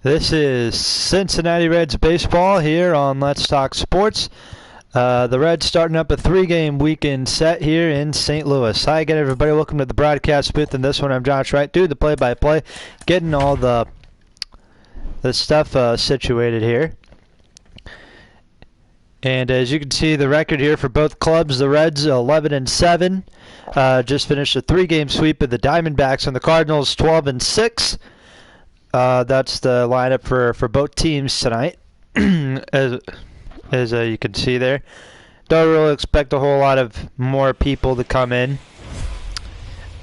This is Cincinnati Reds baseball here on Let's Talk Sports. The Reds starting up a 3-game weekend set here in St. Louis. Hi again, everybody. Welcome to the broadcast booth. And this one, I'm Josh Wright, doing the play-by-play, getting all the stuff situated here. And as you can see, the record here for both clubs, the Reds 11-7, just finished a 3-game sweep of the Diamondbacks, and the Cardinals 12-6. That's the lineup for both teams tonight, as you can see there. Don't really expect a whole lot of more people to come in.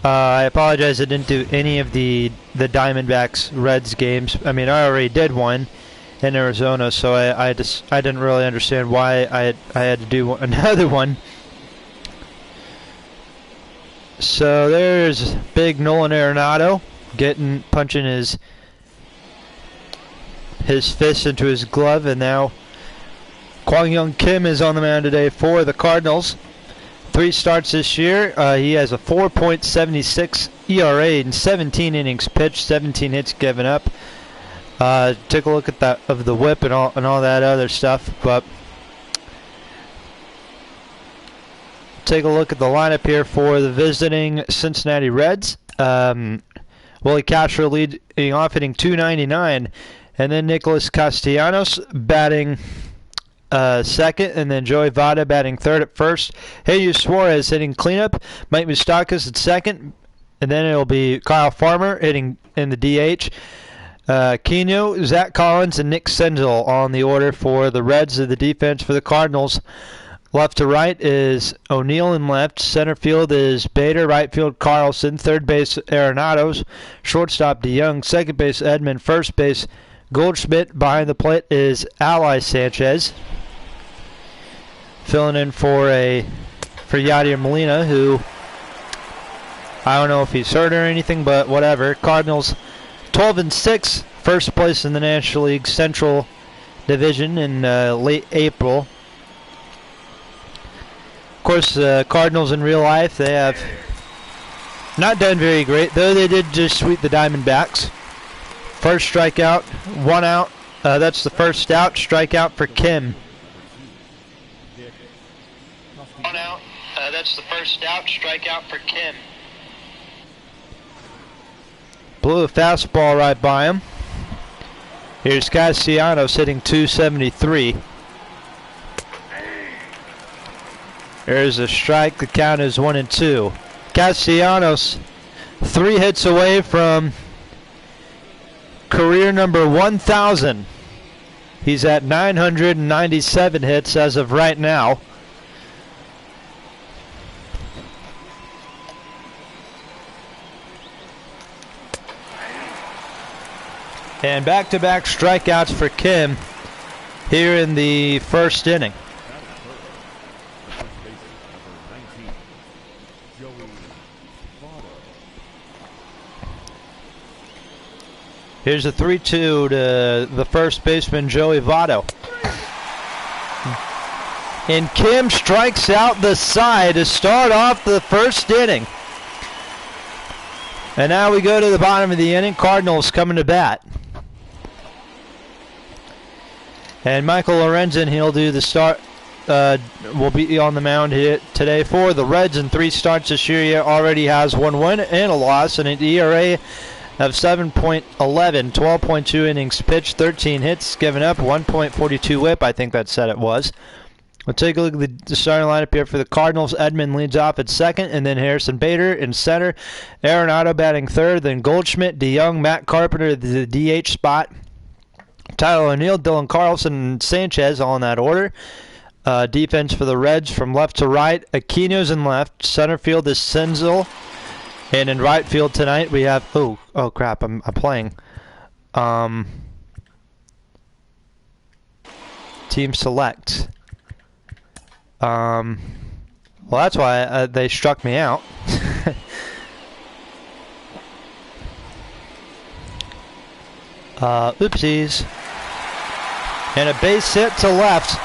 I apologize I didn't do any of the Diamondbacks Reds games. I mean, I already did one in Arizona, so I didn't really understand why I had to do another one. So there's big Nolan Arenado punching his fist into his glove, and now Kwang Young Kim is on the mound today for the Cardinals. 3 starts this year. He has a 4.76 ERA in 17 innings pitched, 17 hits given up. Take a look at that of the whip and all that other stuff, but take a look at the lineup here for the visiting Cincinnati Reds. Willie Castro leading off, hitting .299. And then Nicholas Castellanos batting second, and then Joey Votto batting third at first. Jesus Suarez hitting cleanup. Mike Moustakas at second, and then it'll be Kyle Farmer hitting in the DH. Quino, Zach Collins, and Nick Senzel on the order for the Reds. Of the defense for the Cardinals, left to right is O'Neill in left. Center field is Bader. Right field Carlson. Third base Arenado's. Shortstop DeYoung. Second base Edman. First base Goldschmidt. Behind the plate is Ally Sanchez. Filling in for Yadier Molina, who I don't know if he's hurt or anything, but whatever. Cardinals 12-6, first place in the National League Central Division in late April. Of course, Cardinals in real life, they have not done very great, though they did just sweep the Diamondbacks. First strikeout, 1 out. That's the first out. Strikeout for Kim. 1 out. That's the first out. Strikeout for Kim. Blew a fastball right by him. Here's Castellanos hitting .273. There's a strike. The count is 1-2. Castellanos 3 hits away from career number 1,000. He's at 997 hits as of right now. And back-to-back strikeouts for Kim here in the first inning. Here's a 3-2 to the first baseman, Joey Votto. And Kim strikes out the side to start off the first inning. And now we go to the bottom of the inning. Cardinals coming to bat. And Michael Lorenzen, he'll do the start, will be on the mound here today for the Reds. In 3 starts this year, he already has 1 win and a loss, and an ERA of 7.11, 12.2 innings pitched, 13 hits given up, 1.42 whip. I think that said it was. We'll take a look at the starting lineup here for the Cardinals. Edman leads off at second, and then Harrison Bader in center. Arenado batting third, then Goldschmidt, DeYoung, Matt Carpenter, the DH spot. Tyler O'Neill, Dylan Carlson, and Sanchez all in that order. Defense for the Reds from left to right. Aquino's in left. Center field is Senzel. And in right field tonight we have... Oh crap, I'm playing. Team select. Well, that's why they struck me out. Oopsies. And a base hit to left.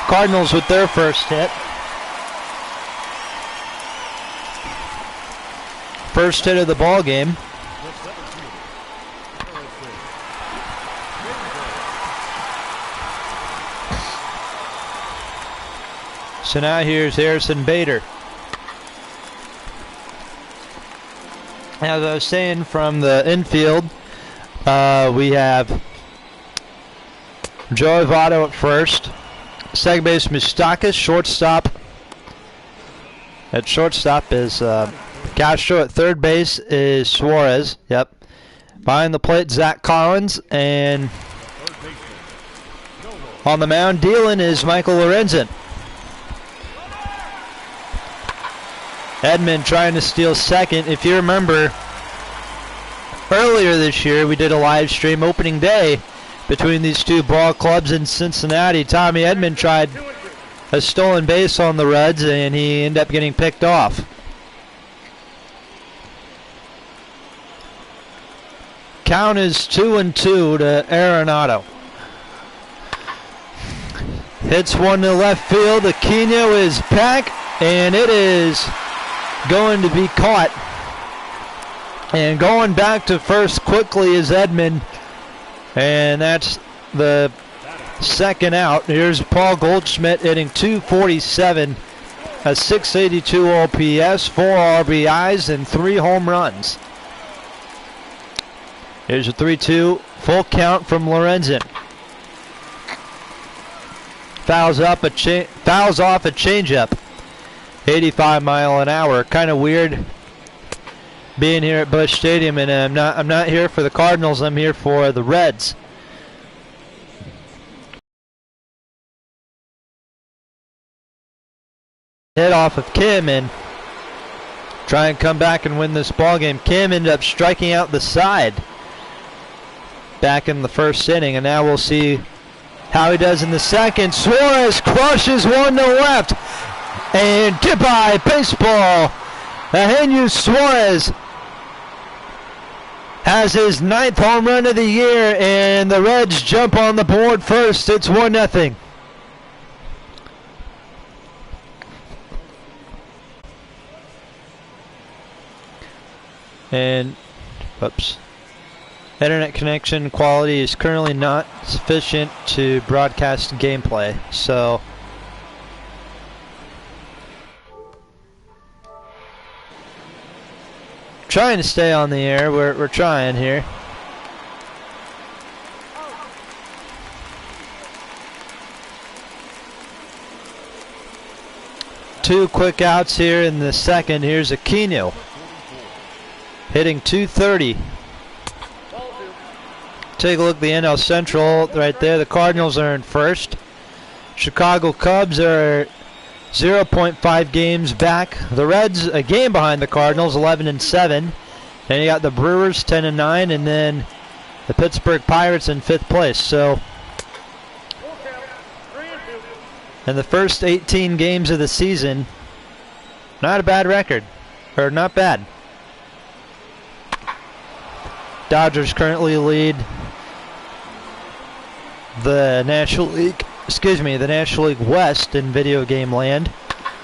Cardinals with their first hit. First hit of the ball game. So now here's Harrison Bader. As I was saying, from the infield, we have Joe Votto at first. Second base, Moustakas. Shortstop. At shortstop is Castro. At third base is Suarez. Yep. Behind the plate, Zach Collins. And on the mound, dealing is Michael Lorenzen. Edman trying to steal second. If you remember, earlier this year, we did a live stream opening day between these two ball clubs in Cincinnati. Tommy Edman tried a stolen base on the Reds, and he ended up getting picked off. Count is 2-2 to Arenado. Hits one to left field. Aquino is back, and it is going to be caught. And going back to first quickly is Edman. And that's the second out. Here's Paul Goldschmidt hitting .247, a .682 OPS, 4 RBIs, and 3 home runs. Here's a 3-2 full count from Lorenzen. Fouls off a changeup, 85 mile an hour. Kind of weird being here at Busch Stadium, and I'm not here for the Cardinals. I'm here for the Reds. Hit off of Kim and try and come back and win this ball game. Kim ended up striking out the side back in the first inning, and now we'll see how he does in the second. Suarez crushes one to left, and goodbye baseball. Eugenio Suarez has his 9th home run of the year, and the Reds jump on the board first. It's 1-0. And, whoops. Internet connection quality is currently not sufficient to broadcast gameplay, so trying to stay on the air. We're trying here. Two quick outs here in the second. Here's Aquino hitting .230. Take a look at the NL Central right there. The Cardinals are in first. Chicago Cubs are 0.5 games back. The Reds a game behind the Cardinals, 11-7. Then you got the Brewers 10-9, and then the Pittsburgh Pirates in 5th place. So in the first 18 games of the season, not a bad record, or not bad. Dodgers currently lead the National League West in video game land.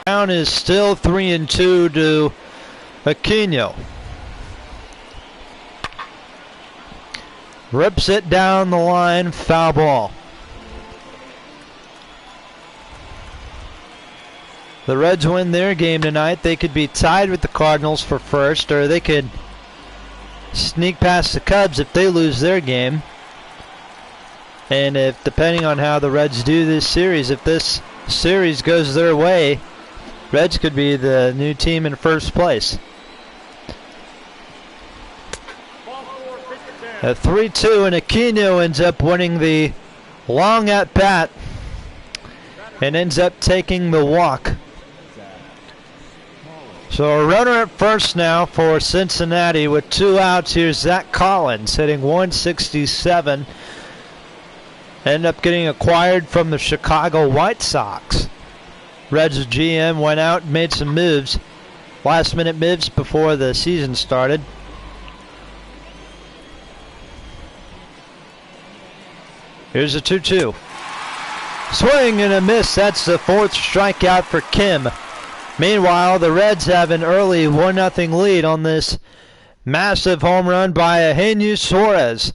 Count is still 3-2 to Aquino. Rips it down the line, foul ball. The Reds win their game tonight. They could be tied with the Cardinals for first, or they could sneak past the Cubs if they lose their game. And if, depending on how the Reds do this series, if this series goes their way, Reds could be the new team in first place. A 3-2, and Aquino ends up winning the long at bat and ends up taking the walk. So a runner at first now for Cincinnati with 2 outs. Here's Zach Collins hitting .167. Ended up getting acquired from the Chicago White Sox. Reds GM went out and made some moves, last minute moves before the season started. Here's a 2-2. Swing and a miss. That's the 4th strikeout for Kim. Meanwhile, the Reds have an early 1-0 lead on this massive home run by Eugenio Suarez.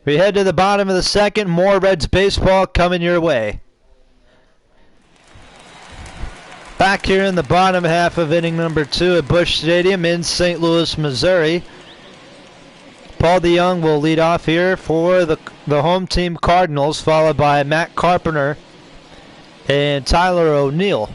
We head to the bottom of the second. More Reds baseball coming your way. Back here in the bottom half of inning number 2 at Busch Stadium in St. Louis, Missouri. Paul DeYoung will lead off here for the home team Cardinals, followed by Matt Carpenter and Tyler O'Neill.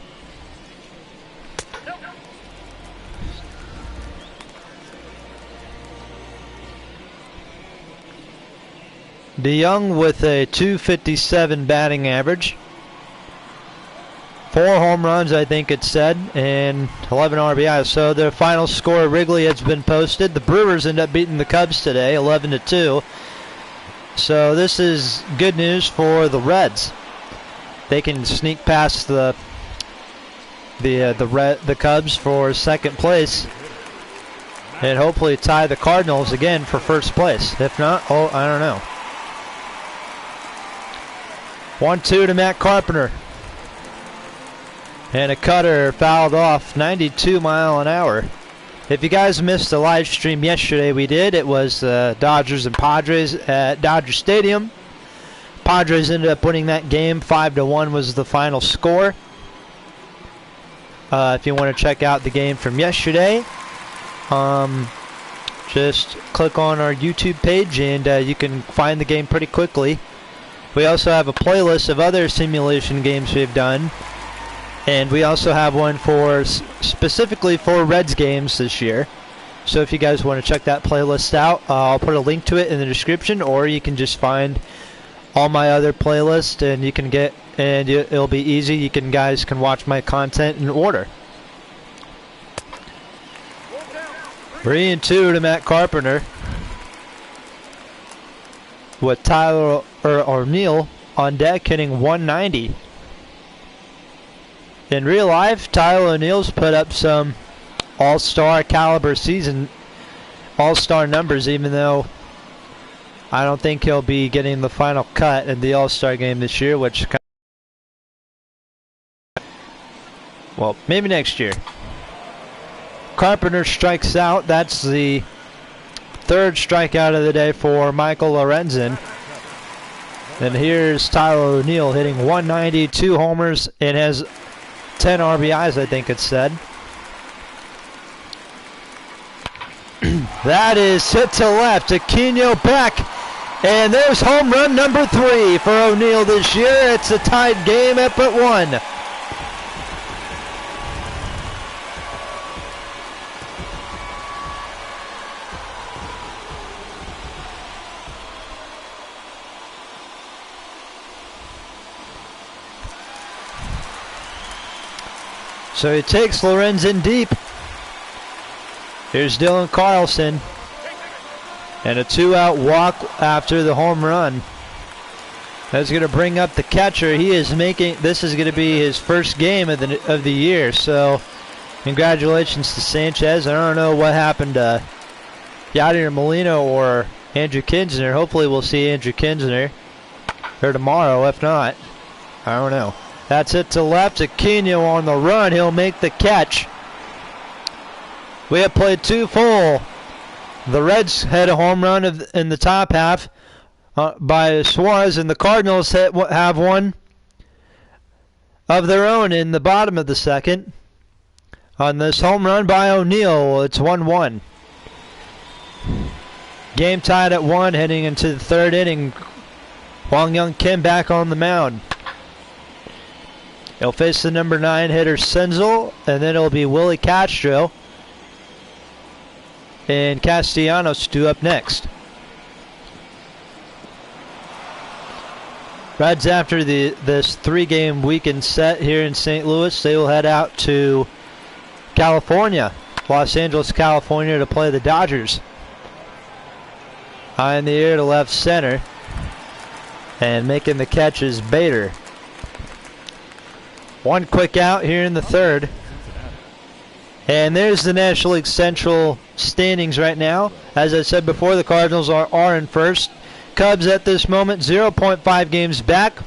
DeYoung with a .257 batting average. 4 home runs, I think it said, and 11 RBIs. So the final score at Wrigley has been posted. The Brewers end up beating the Cubs today, 11-2. So this is good news for the Reds. They can sneak past the Cubs for second place, and hopefully tie the Cardinals again for first place. If not, oh, I don't know. 1-2 to Matt Carpenter. And a cutter fouled off, 92 mile an hour. If you guys missed the live stream yesterday, we did. It was Dodgers and Padres at Dodger Stadium. Padres ended up winning that game. 5-1 was the final score. If you want to check out the game from yesterday, just click on our YouTube page and you can find the game pretty quickly. We also have a playlist of other simulation games we've done. And we also have one for specifically for Reds games this year. So if you guys want to check that playlist out, I'll put a link to it in the description, or you can just find all my other playlists and you can get, and it'll be easy. You guys can watch my content in order. 3-2 to Matt Carpenter, with Tyler O'Neill on deck hitting .190. In real life, Tyler O'Neill's put up some all-star caliber season, all-star numbers, even though I don't think he'll be getting the final cut in the all-star game this year, which, well, maybe next year. Carpenter strikes out. That's the 3rd strikeout of the day for Michael Lorenzen. And here's Tyler O'Neill hitting .190, 2 homers, and has 10 RBIs, I think it said. That is hit to left. Aquino back. And there's home run number 3 for O'Neill this year. It's a tied game up at 1. So he takes Lorenzen deep. Here's Dylan Carlson. And a 2-out walk after the home run. That's going to bring up the catcher. He is making, this is going to be his first game of the year. So congratulations to Sanchez. I don't know what happened to Yadier Molina or Andrew Kinsner. Hopefully we'll see Andrew Kinsner or tomorrow. If not, I don't know. That's it to left. Aquino on the run. He'll make the catch. We have played 2 full. The Reds had a home run in the top half by Suarez, and the Cardinals have one of their own in the bottom of the 2nd. On this home run by O'Neill, it's 1-1. Game tied at 1, heading into the 3rd inning. Hwang Young Kim back on the mound. He'll face the number 9 hitter Senzel, and then it'll be Willie Castro and Castellanos due up next. Reds, after this 3-game weekend set here in St. Louis, they will head out to California, Los Angeles, California, to play the Dodgers. High in the air to left center, and making the catch is Bader. 1 quick out here in the 3rd. And there's the National League Central standings right now. As I said before, the Cardinals are in first. Cubs at this moment 0.5 games back.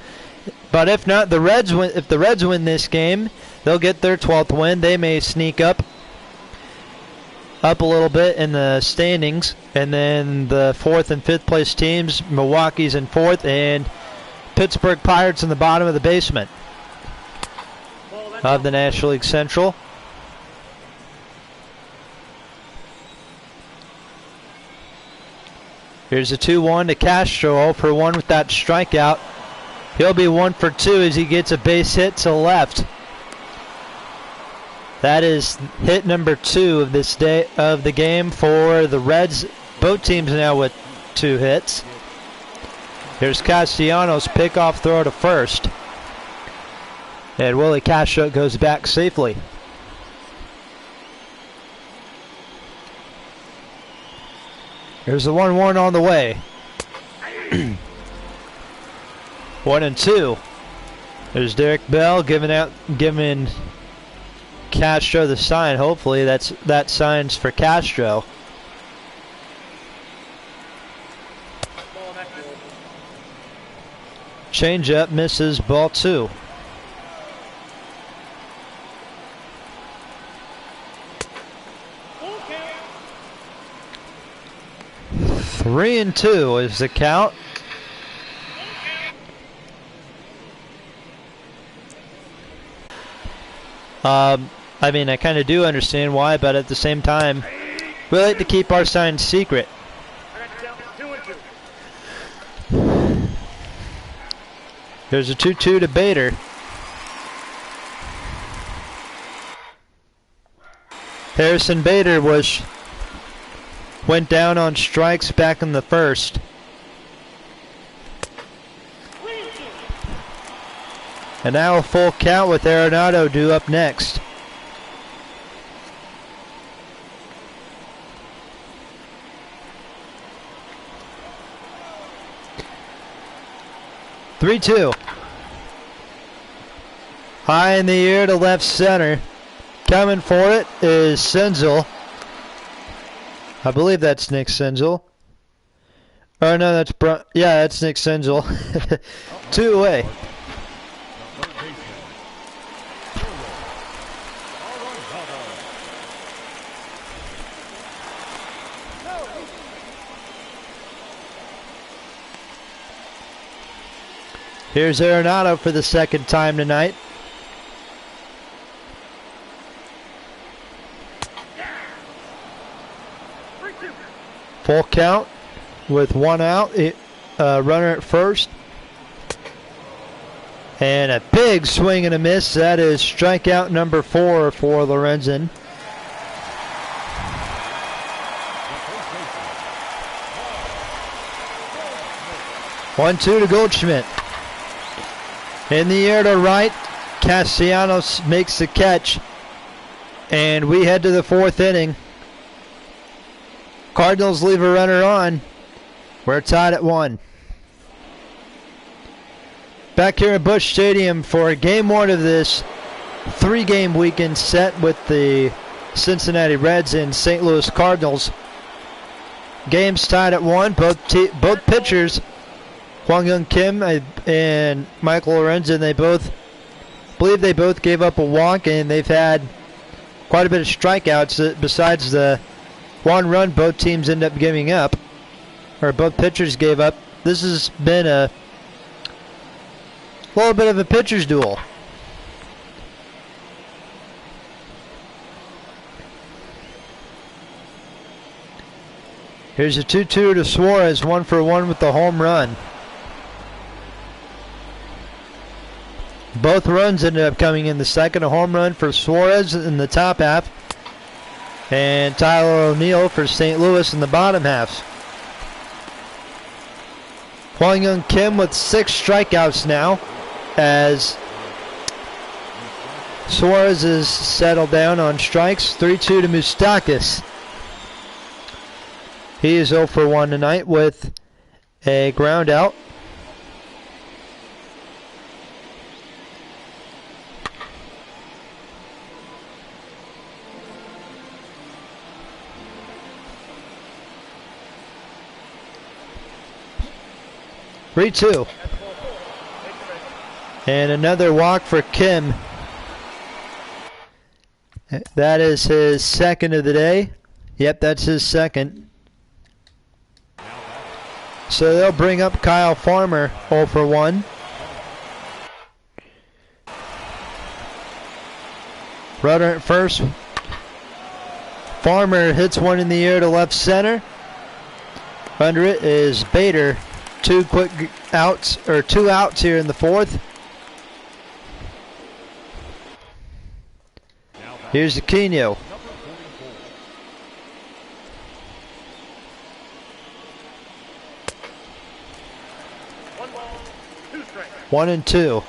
But if not, the Reds win. If the Reds win this game, they'll get their 12th win. They may sneak up a little bit in the standings. And then the 4th and 5th place teams, Milwaukee's in 4th, and Pittsburgh Pirates in the bottom of the basement. of the National League Central. Here's a 2-1 to Castro, 0 for 1 with that strikeout. He'll be 1 for 2 as he gets a base hit to left. That is hit number 2 of this day of the game for the Reds. Both teams now with 2 hits. Here's Castellanos' pickoff throw to first. And Willie Castro goes back safely. Here's the 1-1 on the way. 1-2. There's Derek Bell giving Castro the sign. Hopefully that signs for Castro. Changeup misses, ball 2. Three and 2 is the count. I mean, I kind of do understand why, but at the same time, we like to keep our signs secret. There's a 2-2 to Bader. Harrison Bader went down on strikes back in the first. And now a full count with Arenado due up next. Three-two. High in the air to left center. Coming for it is Senzel. I believe that's Nick Senzel. Oh no, that's Nick Senzel. 2 away. Here's Arenado for the second time tonight. Full count with 1 out, runner at first. And a big swing and a miss. That is strikeout number 4 for Lorenzen. One-two to Goldschmidt. In the air to right, Castellanos makes the catch. And we head to the 4th inning. Cardinals leave a runner on. We're tied at 1. Back here at Busch Stadium for game 1 of this 3-game weekend set with the Cincinnati Reds and St. Louis Cardinals. Game's tied at 1. Both pitchers, Hwang Young Kim and Michael Lorenzen, they both gave up a walk, and they've had quite a bit of strikeouts besides the 1 run both teams end up giving up, or both pitchers gave up. This has been a little bit of a pitcher's duel. Here's a 2-2 to Suarez, 1 for 1 with the home run. Both runs ended up coming in the second. A home run for Suarez in the top half, and Tyler O'Neill for St. Louis in the bottom half. Hwang Young Kim with 6 strikeouts now, as Suarez is settled down on strikes. 3-2 to Moustakas. He is 0 for 1 tonight with a ground out. Three-two. And another walk for Kim. That is his second of the day. Yep, that's his second. So they'll bring up Kyle Farmer, 0 for 1. Runner at first. Farmer hits one in the air to left center. Under it is Bader. Two outs here in the fourth. Here's Aquino. One and two.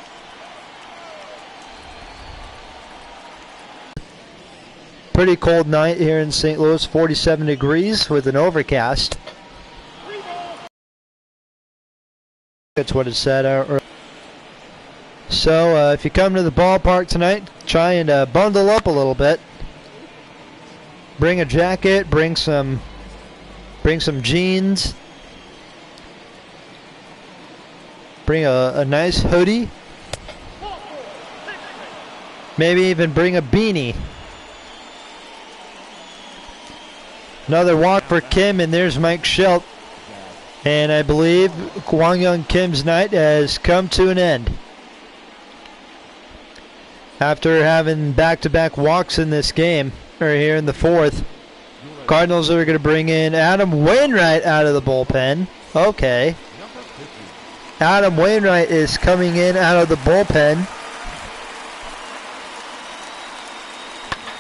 Pretty cold night here in St. Louis, 47 degrees with an overcast. That's what it said. So if you come to the ballpark tonight, try and bundle up a little bit. Bring a jacket, bring some jeans. Bring a nice hoodie. Maybe even bring a beanie. Another walk for Kim, and there's Mike Schilt. And I believe Kwang Young Kim's night has come to an end. After having back-to-back walks in this game, or here in the fourth, Cardinals are going to bring in Adam Wainwright out of the bullpen. Okay. Adam Wainwright is coming in out of the bullpen.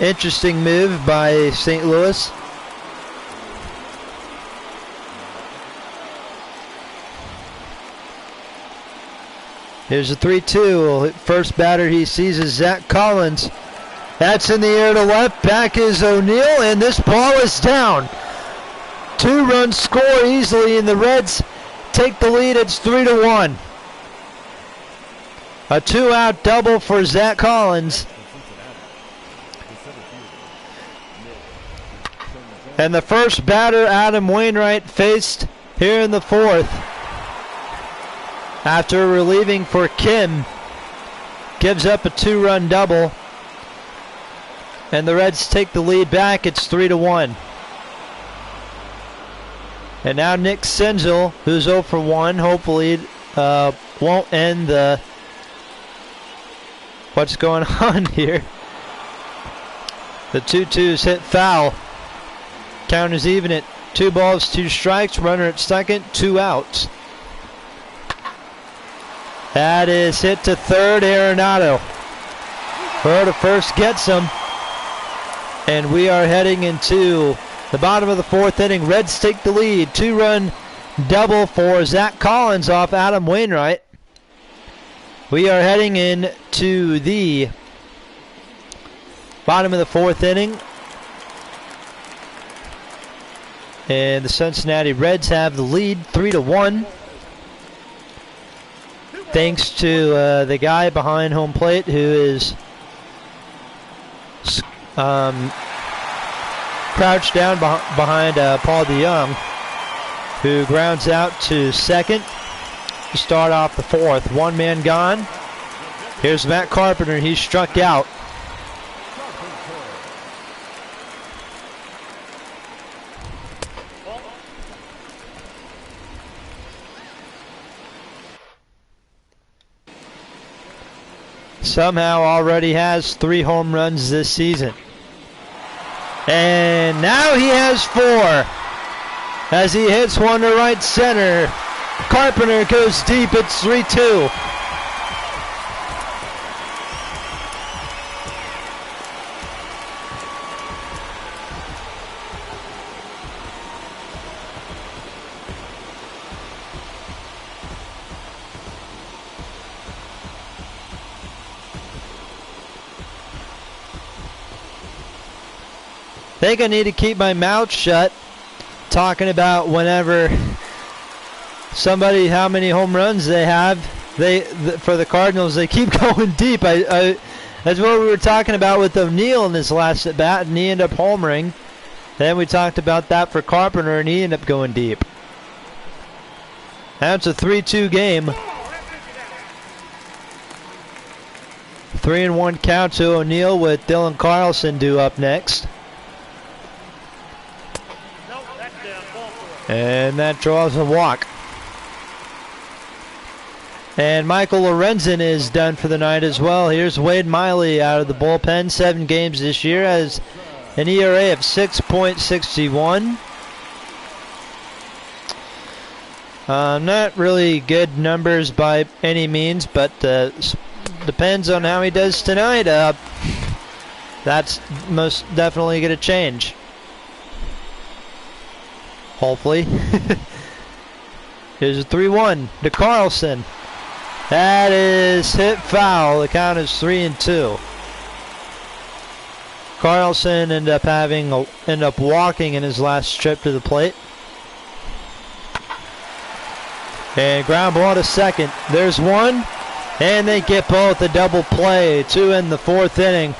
Interesting move by St. Louis. Here's a 3-2. First batter he sees is Zach Collins. That's in the air to left. Back is O'Neill, and this ball is down. 2-run score easily, and the Reds take the lead. It's 3-1. A 2-out double for Zach Collins. And the first batter Adam Wainwright faced here in the fourth. After relieving for Kim, gives up a 2-run double. And the Reds take the lead back. It's 3-1. And now Nick Senzel, who's 0 for 1, hopefully won't end the what's going on here. The 2-2's hit foul. Count is even at 2 balls, 2 strikes. Runner at second, 2 outs. That is hit to third. Arenado. Throw to first gets him. And we are heading into the bottom of the fourth inning. Reds take the lead. 2-run double for Zach Collins off Adam Wainwright. We are heading into the bottom of the fourth inning. And the Cincinnati Reds have the lead 3-1. Thanks to the guy behind home plate who is crouched down behind Paul DeYoung, who grounds out to second to start off the fourth. 1 man gone. Here's Matt Carpenter. He's struck out. Somehow already has 3 home runs this season. And now he has 4 as he hits one to right center. Carpenter goes deep. It's 3-2. I think I need to keep my mouth shut talking about whenever somebody, how many home runs they have. For the Cardinals, they keep going deep. That's what we were talking about with O'Neill in his last at bat, and he ended up homering. Then we talked about that for Carpenter, and he ended up going deep. Now it's a 3-2 game. 3-1 count to O'Neill with Dylan Carlson due up next. And that draws a walk. And Michael Lorenzen is done for the night as well. Here's Wade Miley out of the bullpen. 7 games this year, has an ERA of 6.61. Not really good numbers by any means, but depends on how he does tonight. That's most definitely going to change. Hopefully. Here's a 3-1 to Carlson. That is hit foul. The count is 3-2. Carlson ended up walking in his last trip to the plate. And ground ball to second. There's one, and they get both. A double play. 2 in the 4th inning.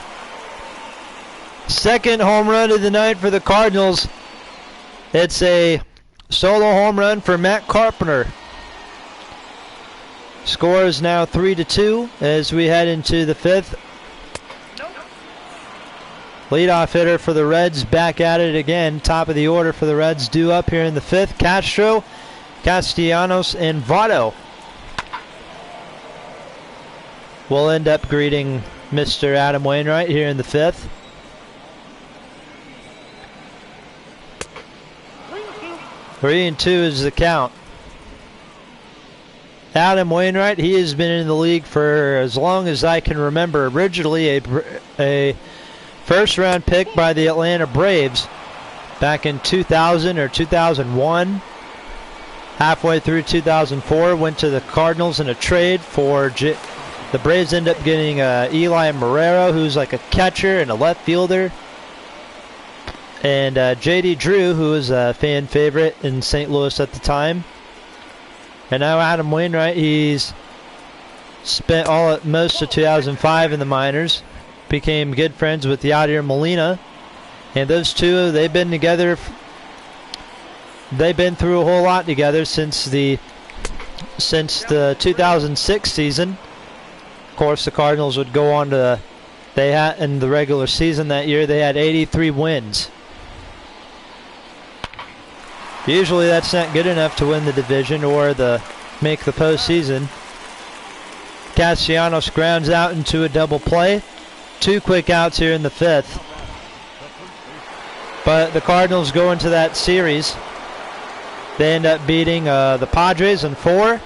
Second home run of the night for the Cardinals. It's a solo home run for Matt Carpenter. Score is now 3-2 as we head into the 5th. Leadoff hitter for the Reds back at it again. Top of the order for the Reds due up here in the 5th. Castro, Castellanos, and Votto will end up greeting Mr. Adam Wainwright here in the 5th. 3-2 is the count. Adam Wainwright, he has been in the league for as long as I can remember. Originally a first-round pick by the Atlanta Braves back in 2000 or 2001. Halfway through 2004, went to the Cardinals in a trade for the Braves. End up getting Eli Marrero, who's like a catcher and a left fielder. And J.D. Drew, who was a fan favorite in St. Louis at the time. And now Adam Wainwright, he's spent most of 2005 in the minors. Became good friends with Yadier Molina. And those two, they've been together. They've been through a whole lot together since the 2006 season. Of course, the Cardinals would go on to, they had in the regular season that year, they had 83 wins. Usually that's not good enough to win the division or make the postseason. Castellanos grounds out into a double play. 2 quick outs here in the 5th. But the Cardinals go into that series. They end up beating the Padres in 4.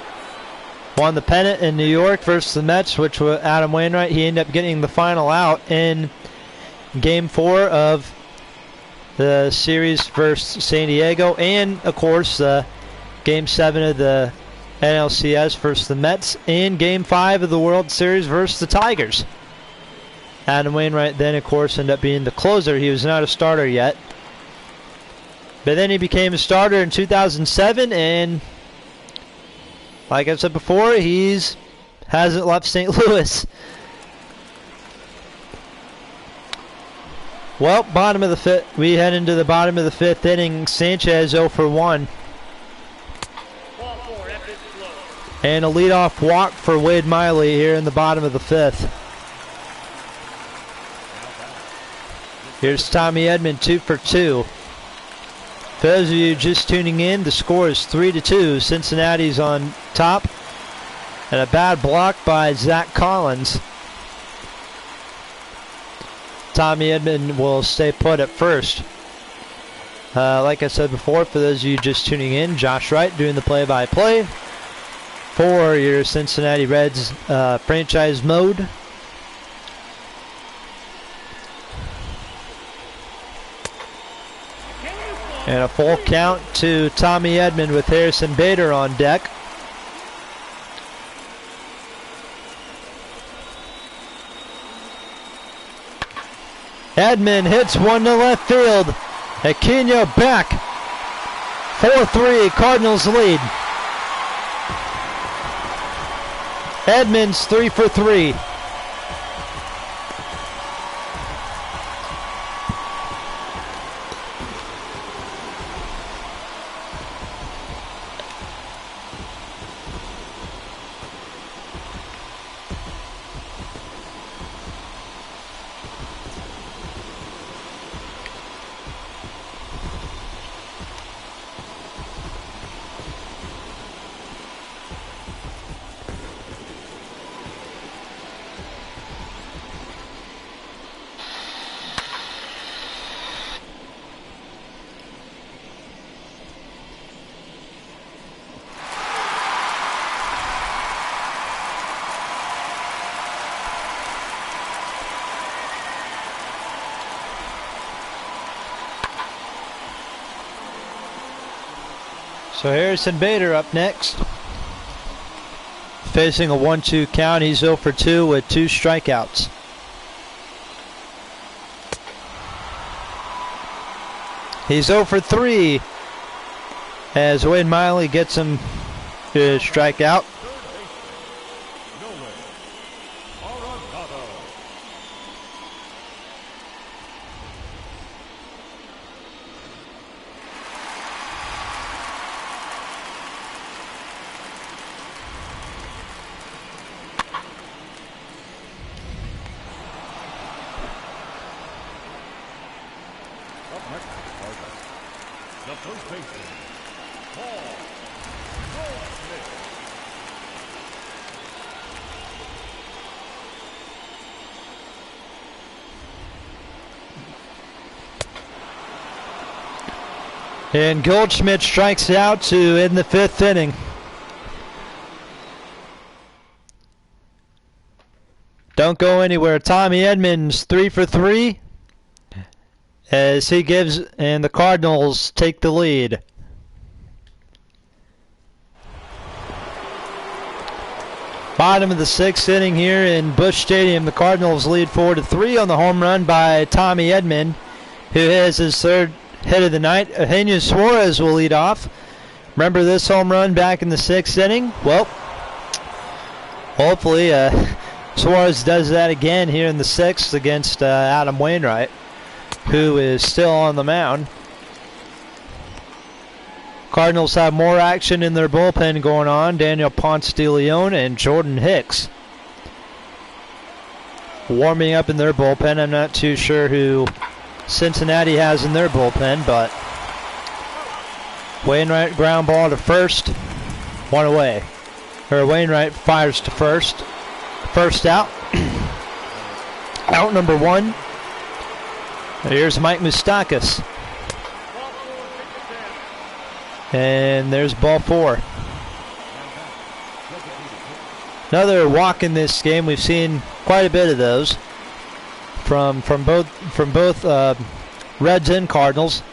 Won the pennant in New York versus the Mets, which was Adam Wainwright. He ended up getting the final out in Game 4 of the series versus San Diego, and of course Game 7 of the NLCS versus the Mets, and Game 5 of the World Series versus the Tigers. Adam Wainwright then of course ended up being the closer. He was not a starter yet, but then he became a starter in 2007, and like I said before, hasn't left St. Louis. Well, bottom of the 5th. We head into the bottom of the 5th inning. Sanchez 0 for 1. And a leadoff walk for Wade Miley here in the bottom of the 5th. Here's Tommy Edman 2 for 2. For those of you just tuning in, the score is 3-2. Cincinnati's on top. And a bad block by Zach Collins. Tommy Edman will stay put at first. Like I said before, for those of you just tuning in, Josh Wright doing the play-by-play for your Cincinnati Reds franchise mode. And a full count to Tommy Edman with Harrison Bader on deck. Edman hits one to left field. Aquino back. 4-3, Cardinals lead. Edman's 3 for 3. So Harrison Bader up next. Facing a 1-2 count. He's 0 for 2 with 2 strikeouts. He's 0 for 3 as Wade Miley gets him to strike out. And Goldschmidt strikes out to end the 5th inning. Don't go anywhere. Tommy Edmonds 3 for 3 as he gives, and the Cardinals take the lead. Bottom of the 6th inning here in Busch Stadium. The Cardinals lead 4-3 on the home run by Tommy Edman, who has his 3rd hit of the night. Eugenio Suarez will lead off. Remember this home run back in the 6th inning? Well, hopefully Suarez does that again here in the 6th against Adam Wainwright, who is still on the mound. Cardinals have more action in their bullpen going on. Daniel Ponce de Leon and Jordan Hicks warming up in their bullpen. I'm not too sure who Cincinnati has in their bullpen, but Wainwright ground ball to first, 1 away. Or Wainwright fires to first. First out. Out number 1. Here's Mike Moustakas. And there's ball 4. Another walk in this game. We've seen quite a bit of those from both Reds and Cardinals.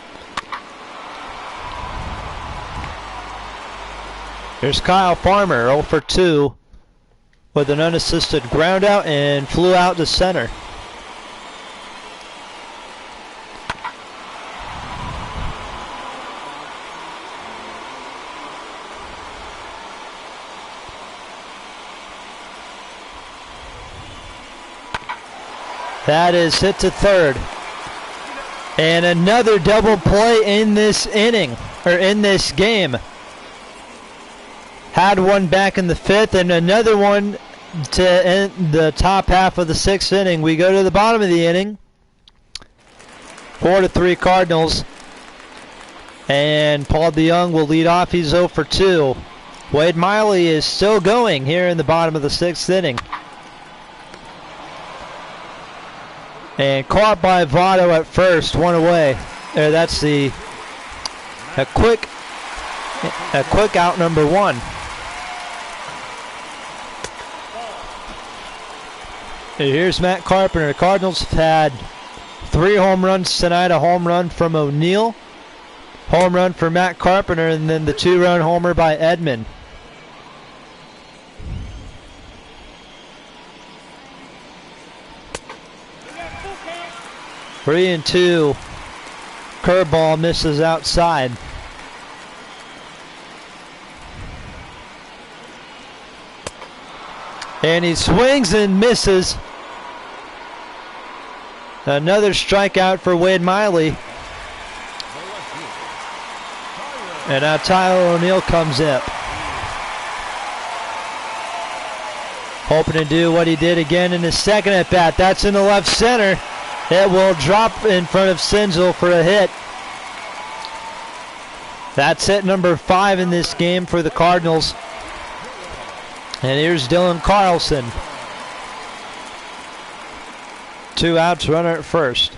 Here's Kyle Farmer, 0 for 2 with an unassisted ground out and flew out to center. That is hit to third. And another double play in this inning, or in this game. Had one back in the 5th and another one to end the top half of the 6th inning. We go to the bottom of the inning. 4-3 Cardinals. And Paul DeYoung will lead off. He's 0 for 2. Wade Miley is still going here in the bottom of the 6th inning. And caught by Votto at first, 1 away. That's a quick out number 1. Here's Matt Carpenter. The Cardinals have had 3 home runs tonight. A home run from O'Neill, home run for Matt Carpenter, and then the 2-run homer by Edman. Three and 2. Curveball misses outside. And he swings and misses. Another strikeout for Wade Miley. And now Tyler O'Neill comes up. Hoping to do what he did again in his second at bat. That's in the left center. It will drop in front of Senzel for a hit. That's hit number 5 in this game for the Cardinals. And here's Dylan Carlson. 2 outs, runner at first.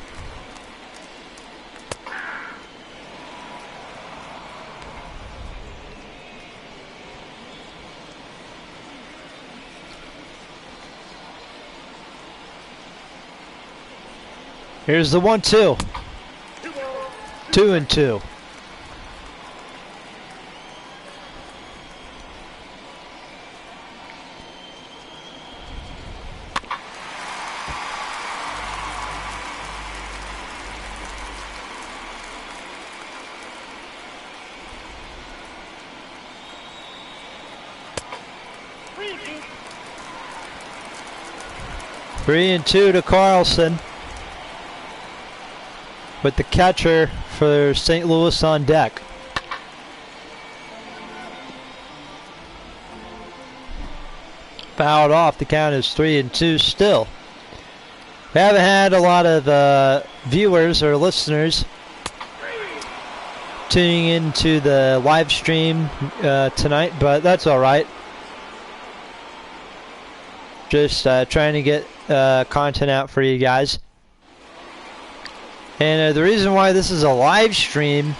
Here's the 1-2. 2 and 2. 3-2 to Carlson, with the catcher for St. Louis on deck. Fouled off. The count is 3-2 still. We haven't had a lot of viewers or listeners tuning into the live stream tonight, but that's all right. Just trying to get content out for you guys. And the reason why this is a live stream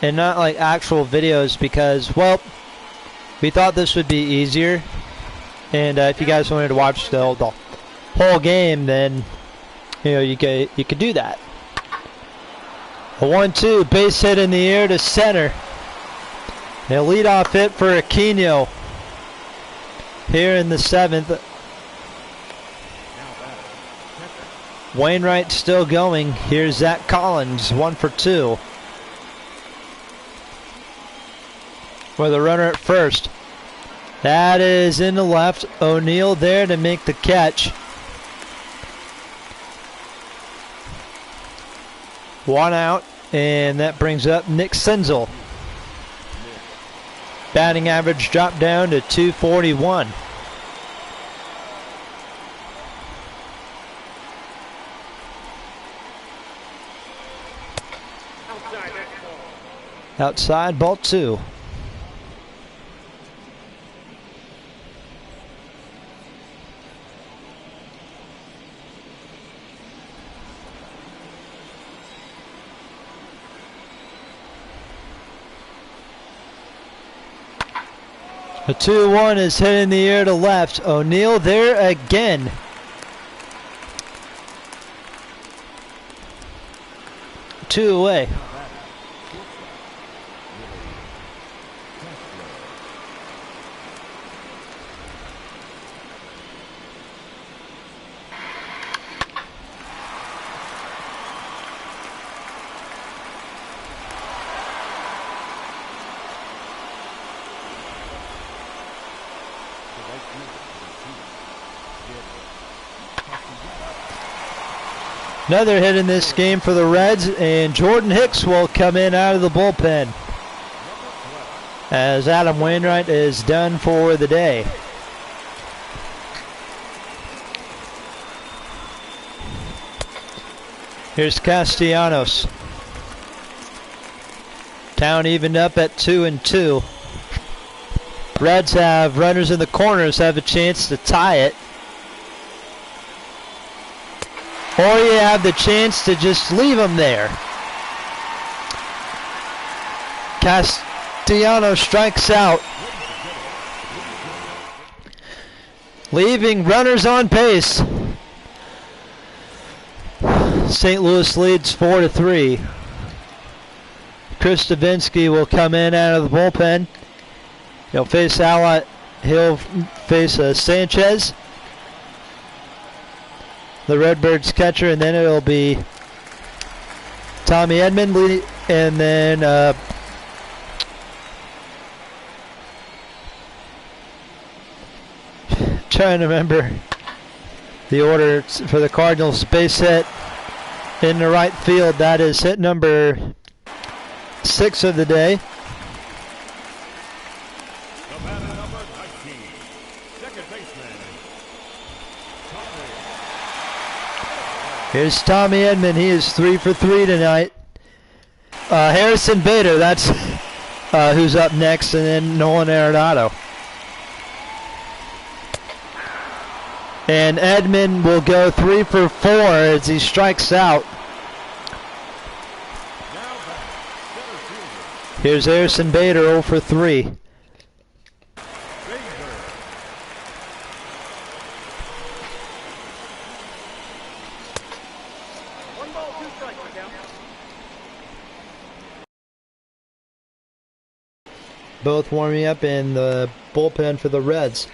and not like actual videos, because, well, we thought this would be easier. And if you guys wanted to watch the whole game, then you could do that. A 1-2 base hit in the air to center. A leadoff hit for Aquino here in the 7th. Wainwright still going. Here's Zach Collins, 1 for 2. With a runner at first. That is in the left. O'Neill there to make the catch. One out, and that brings up Nick Senzel. Batting average dropped down to .241. Outside, ball 2. A 2-1 is hit in the air to left. O'Neill there again. Two away. Another hit in this game for the Reds, and Jordan Hicks will come in out of the bullpen as Adam Wainwright is done for the day. Here's Castellanos. Count evened up at 2-2. Reds have runners in the corners, have a chance to tie it. Or you have the chance to just leave them there. Castellanos strikes out, leaving runners on pace. St. Louis leads 4-3. Chris Stavinsky will come in out of the bullpen. He'll face Sanchez, the Redbirds catcher, and then it'll be Tommy Edman, and then trying to remember the order for the Cardinals. Base hit in the right field. That is hit number 6 of the day. Here's Tommy Edman. He is 3 for 3 tonight. Harrison Bader, that's who's up next, and then Nolan Arenado. And Edman will go 3 for 4 as he strikes out. Here's Harrison Bader, 0 for 3. Both warming up in the bullpen for the Reds.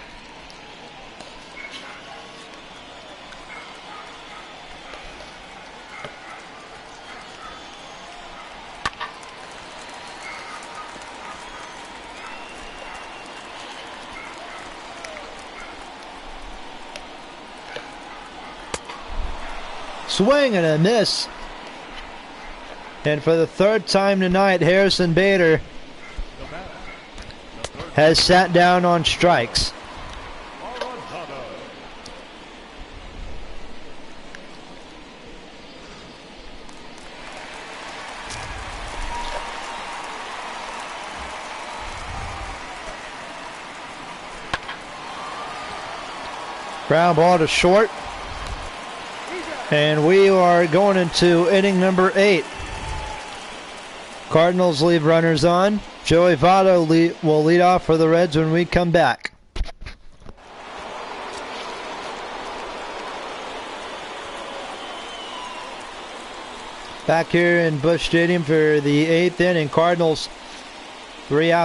Swing and a miss. And for the third time tonight, Harrison Bader has sat down on strikes. Ground ball to short. And we are going into inning number 8. Cardinals leave runners on. Joey Votto will lead off for the Reds when we come back. Back here in Busch Stadium for the 8th inning. Cardinals 6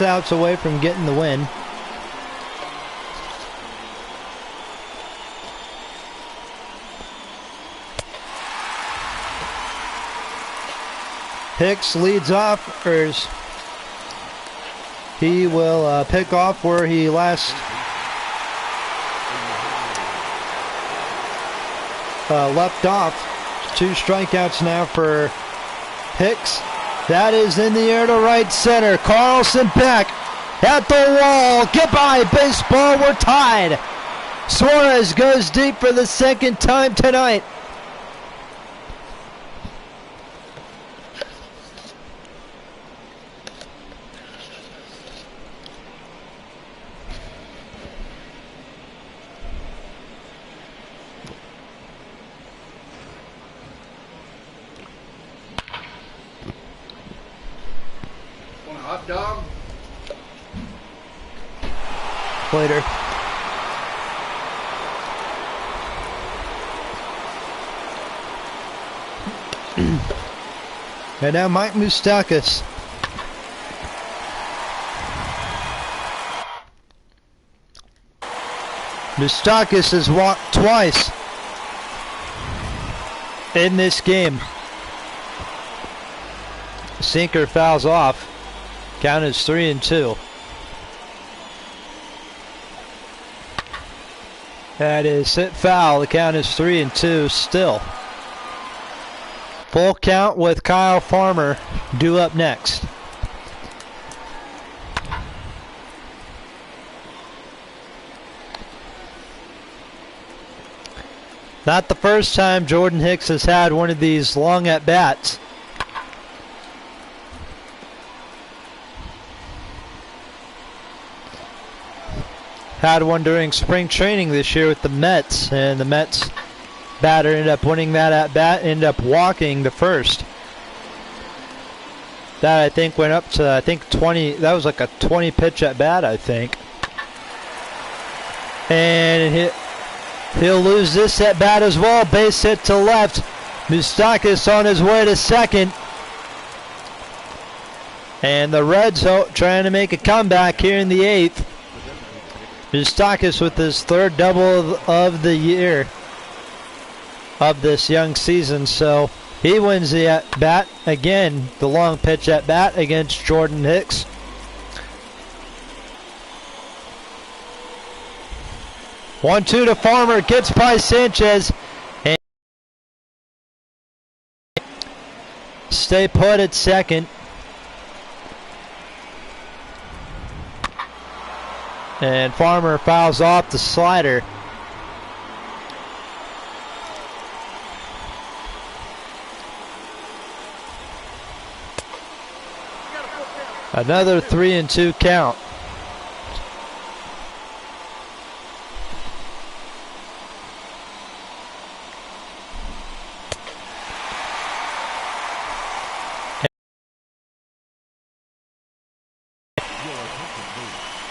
outs away from getting the win. Hicks leads off, he will pick off where he last left off. 2 strikeouts now for Hicks. That is in the air to right center. Carlson back at the wall. Goodbye, baseball. We're tied. Suarez goes deep for the 2nd time tonight. Dog. Later. And now Mike Moustakas. Moustakas has walked twice in this game. Sinker fouls off. Count is 3-2. That is hit foul. The count is 3-2 still. Full count with Kyle Farmer due up next. Not the first time Jordan Hicks has had one of these long at bats. Had one during spring training this year with the Mets, and the Mets batter ended up winning that at bat, ended up walking to first. That I think went up to 20. That was like a 20 pitch at bat, I think. And he'll lose this at bat as well. Base hit to left. Moustakas on his way to second. And the Reds trying to make a comeback here in the 8th. Moustakas with his 3rd double of the year of this young season. So he wins the at bat again, the long pitch at bat against Jordan Hicks. One-two to Farmer, gets by Sanchez, and stay put at second. And Farmer fouls off the slider. Another 3-2 count.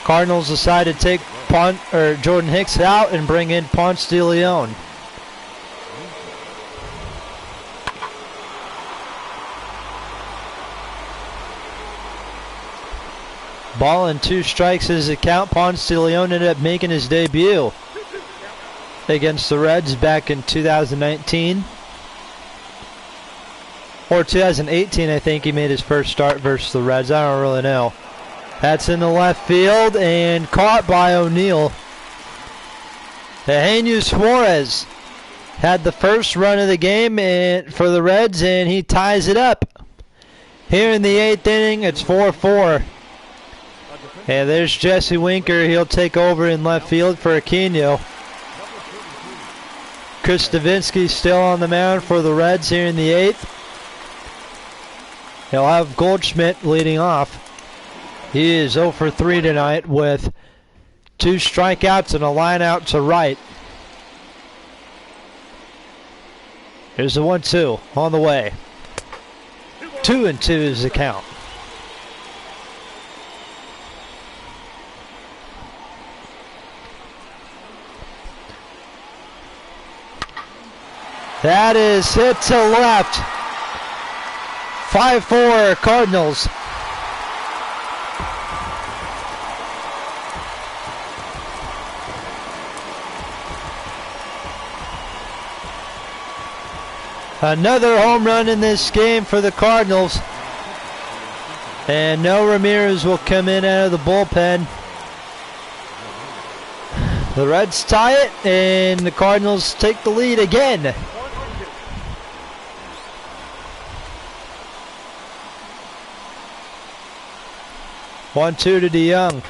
Cardinals decide to take Jordan Hicks out and bring in Ponce de Leon. Ball and 2 strikes is the count. Ponce de Leon ended up making his debut against the Reds back in 2019. Or 2018, I think he made his first start versus the Reds. I don't really know. That's in the left field and caught by O'Neill. Eugenio Suarez had the first run of the game for the Reds, and he ties it up. Here in the 8th inning, it's 4-4. And there's Jesse Winker. He'll take over in left field for Aquino. Chris Stavinsky still on the mound for the Reds here in the 8th. He'll have Goldschmidt leading off. He is 0 for 3 tonight with 2 strikeouts and a line out to right. Here's the 1-2 on the way. 2-2 is the count. That is hit to left. 5-4 Cardinals. Another home run in this game for the Cardinals. And no Ramirez will come in out of the bullpen. The Reds tie it, and the Cardinals take the lead again. One, 2 to DeYoung.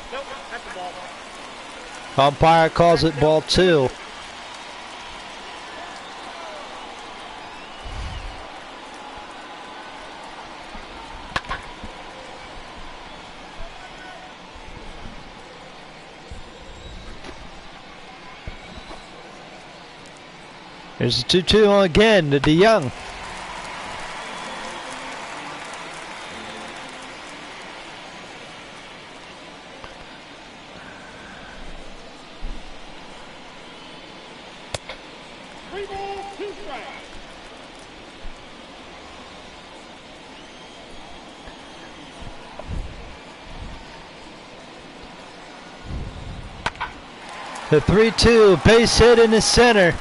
Umpire calls it ball 2. There's a 2-2 again to DeYoung. The 3-2 base hit in the center.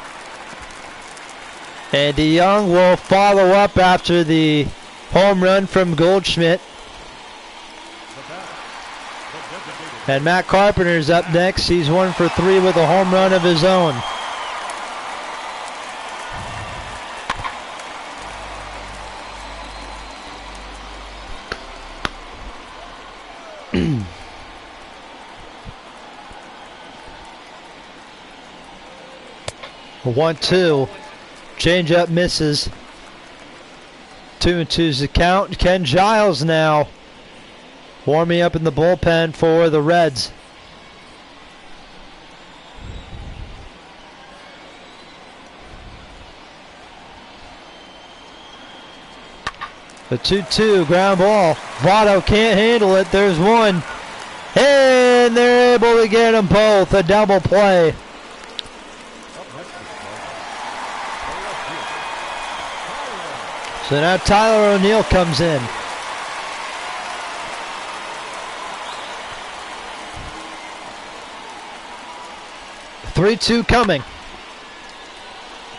And DeYoung will follow up after the home run from Goldschmidt. And Matt Carpenter's up next. He's 1 for 3 with a home run of his own. A 1-2. Change-up misses. 2-2's the count. Ken Giles now warming up in the bullpen for the Reds. The 2-2 ground ball. Votto can't handle it. There's one. And they're able to get them both. A double play. So now Tyler O'Neill comes in. The 3-2 coming.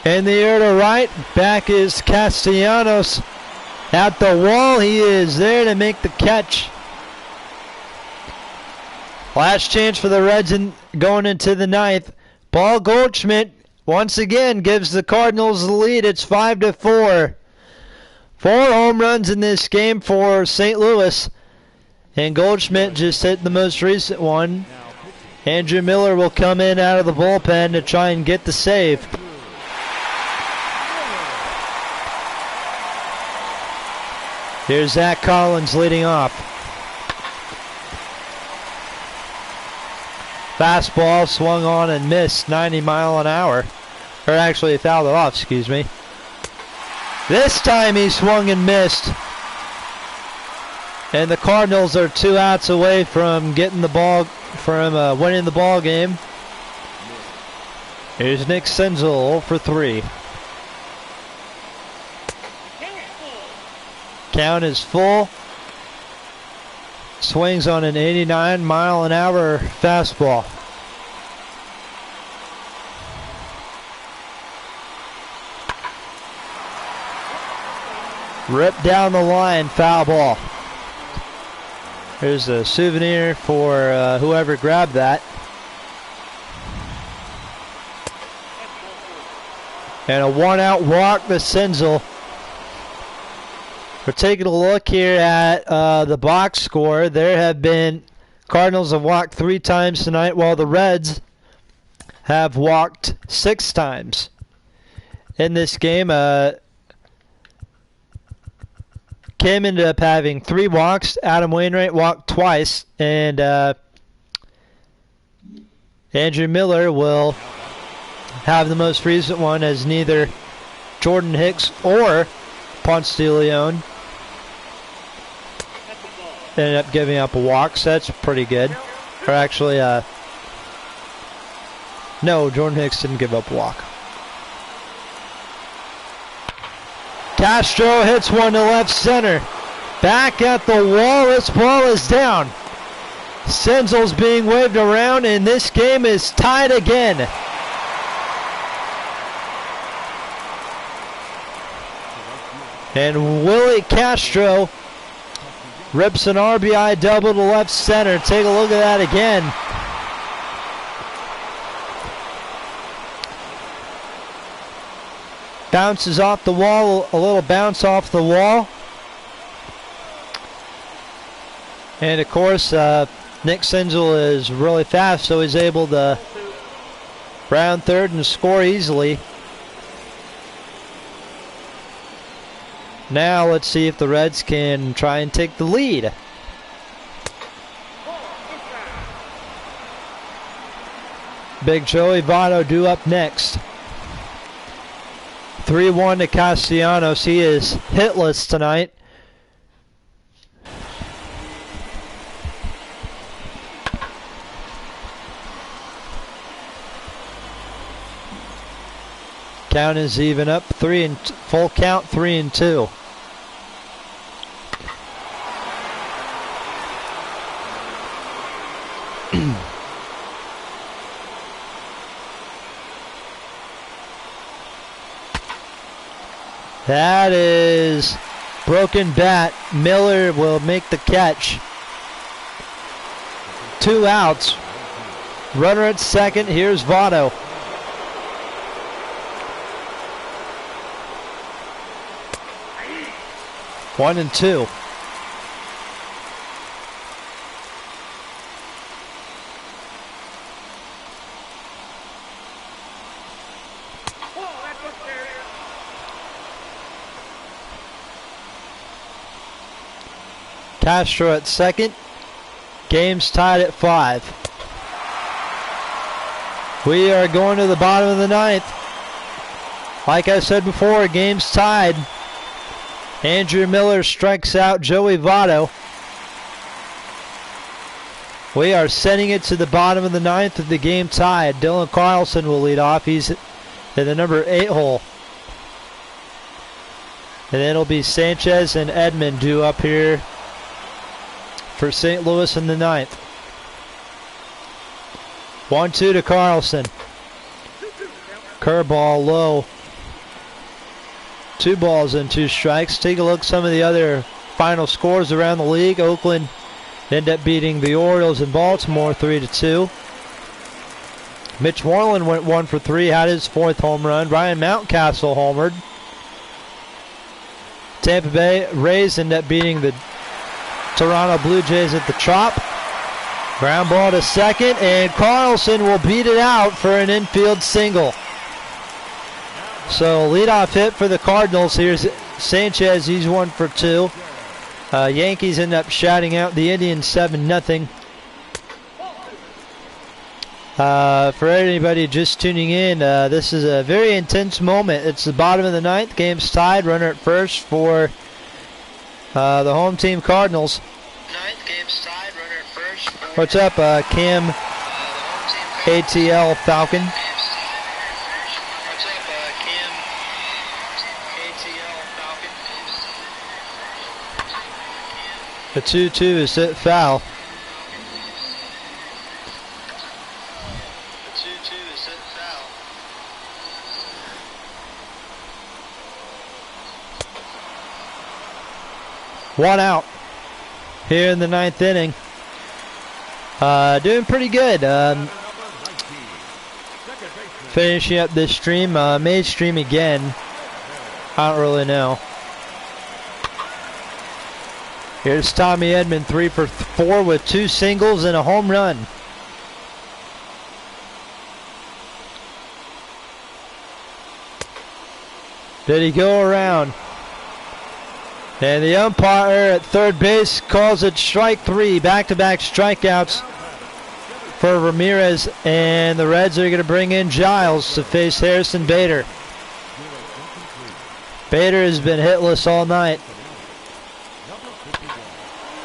In the air to right. Back is Castellanos. At the wall, he is there to make the catch. Last chance for the Reds going into the 9th. Paul Goldschmidt once again gives the Cardinals the lead. It's 5-4. 4 home runs in this game for St. Louis. And Goldschmidt just hit the most recent one. Andrew Miller will come in out of the bullpen to try and get the save. Here's Zach Collins leading off. Fastball swung on and missed, 90 miles an hour. Or actually, he fouled it off, excuse me. This time he swung and missed. And the Cardinals are 2 outs away from getting the ball, from winning the ball game. Here's Nick Senzel, 0 for 3. Count is full. Swings on an 89 mile an hour fastball. Ripped down the line, foul ball. Here's a souvenir for whoever grabbed that. And a 1-out walk to Senzel. We're taking a look here at the box score. There have been Cardinals have walked 3 times tonight, while the Reds have walked 6 times in this game. Kim ended up having 3 walks. Adam Wainwright walked twice, and Andrew Miller will have the most recent one, as neither Jordan Hicks or Ponce de Leon ended up giving up a walk, so that's pretty good. Or actually, no, Jordan Hicks didn't give up a walk. Castro hits one to left center. Back at the wall, this ball is down. Senzel's being waved around, and this game is tied again. And Willie Castro rips an RBI double to left center. Take a look at that again. Bounces off the wall, a little bounce off the wall. And of course, Nick Senzel is really fast, so he's able to round third and score easily. Now let's see if the Reds can try and take the lead. Big Joey Votto due up next. 3-1 to Castellanos. He is hitless tonight. Count is even up. Full count 3-2. That is broken bat. Miller will make the catch. 2 outs. Runner at second. Here's Votto. One and 2. Castro at second. Game's tied at 5. We are going to the bottom of the 9th. Like I said before, game's tied. Andrew Miller strikes out Joey Votto. We are sending it to the bottom of the 9th with the game tied. Dylan Carlson will lead off. He's in the number 8 hole. And then it'll be Sanchez and Edmond due up here for St. Louis in the 9th. 1-2 to Carlson. Curveball low. 2 balls and 2 strikes. Take a look at some of the other final scores around the league. Oakland ended up beating the Orioles in Baltimore 3-2. Mitch Moreland went 1 for 3, had his 4th home run. Ryan Mountcastle homered. Tampa Bay Rays ended up beating the Toronto Blue Jays at the Trop. Ground ball to second, and Carlson will beat it out for an infield single. So leadoff hit for the Cardinals. Here's Sanchez. He's 1 for 2. Yankees end up shouting out the Indians 7-0. For anybody just tuning in, this is a very intense moment. It's the bottom of the 9th. Game's tied. Runner at first for the home team Cardinals. 9th, game's tied. Runner at first. What's up, Cam ATL Falcon? What's up, Kim ATL Falcon? The 2-2 is hit foul. The 2-2 is hit foul. 1 out here in the 9th inning. Doing pretty good. Finishing up this stream, may stream again. I don't really know. Here's Tommy Edman, 3 for 4 with 2 singles and a home run. Did he go around? And the umpire at third base calls it strike 3. Back-to-back strikeouts for Ramirez, and the Reds are going to bring in Giles to face Harrison Bader. Bader has been hitless all night.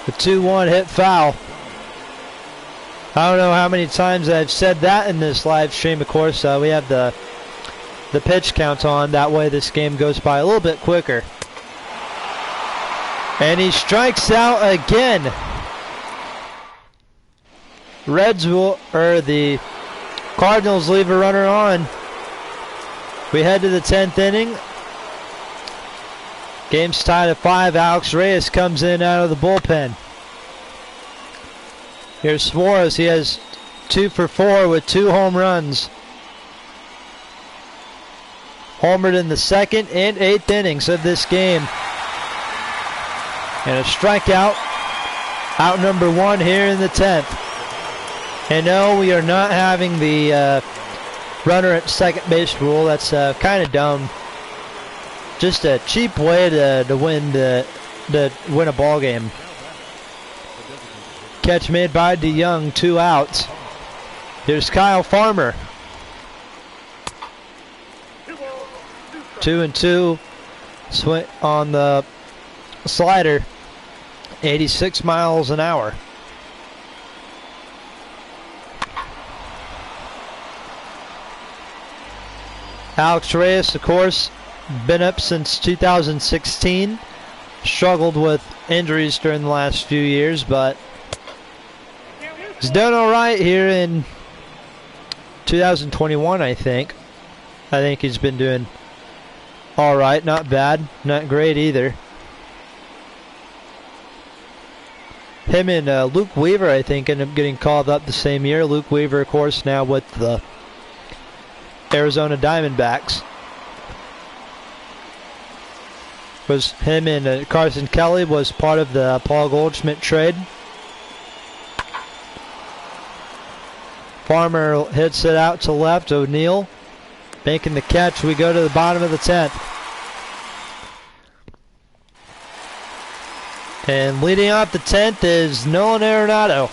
The 2-1 hit foul. I don't know how many times I've said that in this live stream. Of course, we have the pitch count on. That way this game goes by a little bit quicker. And he strikes out again. The Cardinals leave a runner on. We head to the 10th inning. Game's tied at 5. Alex Reyes comes in out of the bullpen. Here's Suarez. He has 2 for 4 with 2 home runs. Homered in the 2nd and 8th innings of this game. And a strikeout. Out number 1 here in the 10th. And no, we are not having the runner at second base rule. That's kind of dumb. Just a cheap way to win a ball game. Catch made by DeYoung, 2 outs. Here's Kyle Farmer. 2-2. Swing on the slider. 86 miles an hour. Alex Reyes, of course, been up since 2016. Struggled with injuries during the last few years, but he's done all right here in 2021, I think. I think he's been doing all right. Not bad, not great either. Him and Luke Weaver, I think, ended up getting called up the same year. Luke Weaver, of course, now with the Arizona Diamondbacks. Was him and Carson Kelly was part of the Paul Goldschmidt trade. Farmer hits it out to left. O'Neill making the catch. We go to the bottom of the 10th. And leading off the 10th is Nolan Arenado.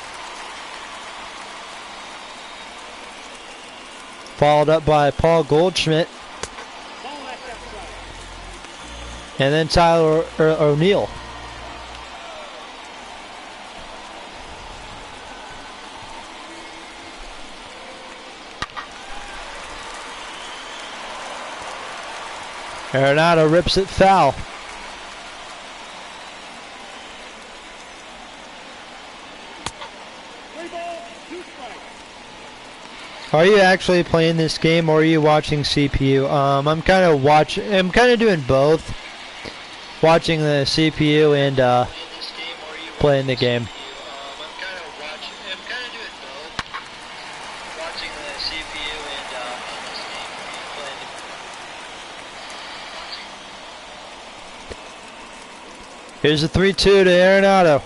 Followed up by Paul Goldschmidt. And then Tyler O'Neill. Arenado rips it foul. Are you actually playing this game, or are you watching CPU? I'm kind of doing both. Watching the CPU and playing the game. Here's a 3-2 to Arenado.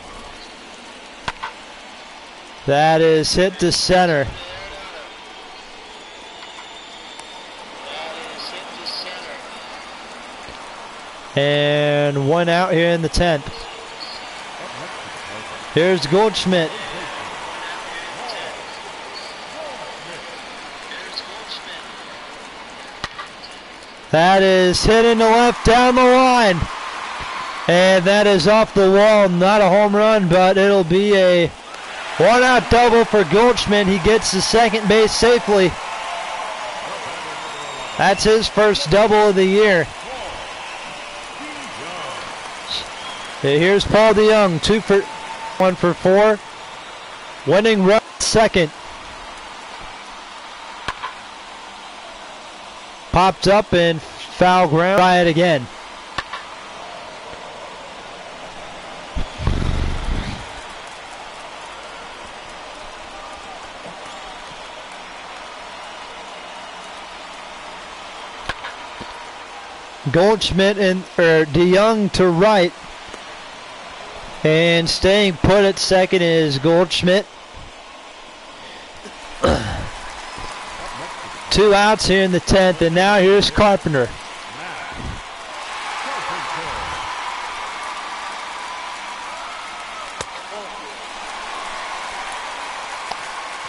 That is hit to center. And 1 out here in the 10th. Here's Goldschmidt. That is hit in the left down the line. And that is off the wall. Not a home run, but it'll be a 1-out double for Goldschmidt. He gets to second base safely. That's his first double of the year. Here's Paul DeYoung, 1 for 4. Winning run second. Popped up and foul ground. Try it again. Goldschmidt and DeYoung to right. And staying put at second is Goldschmidt. 2 outs here in the 10th, and now here's Carpenter.